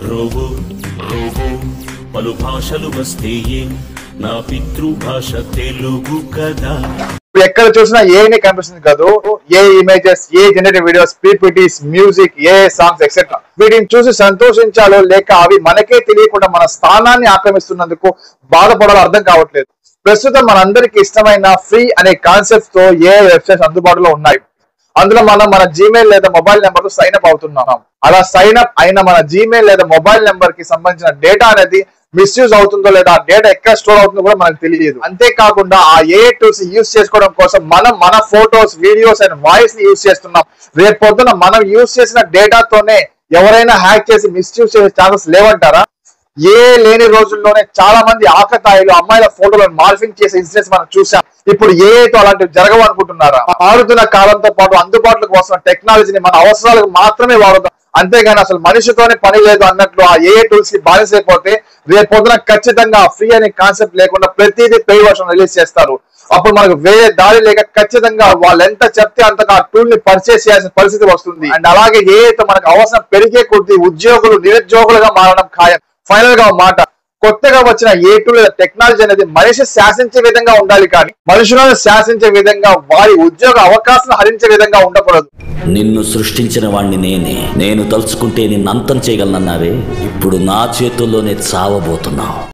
రోవో రోవో పలు భాషలు వస్తే ఏం నా పితృభాష తెలుగు కదా. ఎక్కడ చూసినా ఏఐనే కనిపిస్తుంది కాదు. ఏ ఇమేజెస్, ఏ జనరేటివ్ వీడియోస్, పీపీటీస్, మ్యూజిక్, ఏ సాంగ్స్ ఎక్సెట్రా. వీటిని చూసి సంతోషించాలో లేక అవి మనకే తెలియకుండా మన స్థానాన్ని ఆక్రమిస్తున్నందుకు బాధపడాలో అర్థం కావట్లేదు. ప్రస్తుతం మనందరికి ఇష్టమైన ఫ్రీ అనే కాన్సెప్ట్ తో ఏ వెబ్సైట్స్ అందుబాటులో ఉన్నాయి. అందులో మనం మన జీమెయిల్ లేదా మొబైల్ నెంబర్ తో సైన్ అప్ అవుతున్నాం. అలా సైన్ అప్ అయిన మన జీమెయిల్ లేదా మొబైల్ నెంబర్ కి సంబంధించిన డేటా అనేది మిస్యూజ్ అవుతుందో లేదా ఆ డేటా ఎక్కడ స్టోర్ అవుతుందో కూడా మనకు తెలియదు. అంతేకాకుండా ఆ ఏ టూల్స్ యూజ్ చేసుకోవడం కోసం మనం మన ఫోటోస్, వీడియోస్ అండ్ వాయిస్ ని యూజ్ చేస్తున్నాం. రేపు పొద్దున మనం యూజ్ చేసిన డేటాతోనే ఎవరైనా హ్యాక్ చేసి మిస్యూజ్ చేసే ఛాన్సెస్ లేవంటారా? ఏ లేని రోజుల్లోనే చాలా మంది ఆకతాయిలు అమ్మాయిల ఫోటోలను మార్ఫింగ్ చేసే ఇన్సిడెంట్స్ మనం చూసాం. ఇప్పుడు ఏఐతో అలాంటివి జరగవు అనుకుంటున్నారా? మారుతున్న కాలంతో పాటు అందుబాటులోకి వస్తున్న టెక్నాలజీని మన అవసరాలకు మాత్రమే వాడదాం, అంతేగాని అసలు మనిషితోనే పని లేదు అన్నట్లు ఆ ఏఐ టూల్స్ కి బానిసైపోతే రేపు పొద్దున ఖచ్చితంగా ఫ్రీ అనే కాన్సెప్ట్ లేకుండా ప్రతిదీ పెయిడ్ వర్షన్ రిలీజ్ చేస్తారు. అప్పుడు మనకు వేరే దారి లేక ఖచ్చితంగా వాళ్ళు ఎంత చెప్తే అంతగా ఆ టూల్ ని పర్చేస్ చేయాల్సిన పరిస్థితి వస్తుంది. అండ్ అలాగే ఏఐతో మనకు అవసరం పెరిగే కొద్దీ ఉద్యోగులు నిరుద్యోగులుగా మారడం ఖాయం. ఫైనల్ గా మాట, కొత్తగా వచ్చిన ఏ టూల్ లేదా టెక్నాలజీ అనేది మనిషి శాసించే విధంగా ఉండాలి, కానీ మనుషులను శాసించే విధంగా, వారి ఉద్యోగ అవకాశాలను హరించే విధంగా ఉండకూడదు. నిన్ను సృష్టించిన వాణ్ణి నేనే. నేను తలుచుకుంటే నిన్ను అంతం చేయగలనన్నావే, ఇప్పుడు నా చేతుల్లోనే చావబోతున్నావు.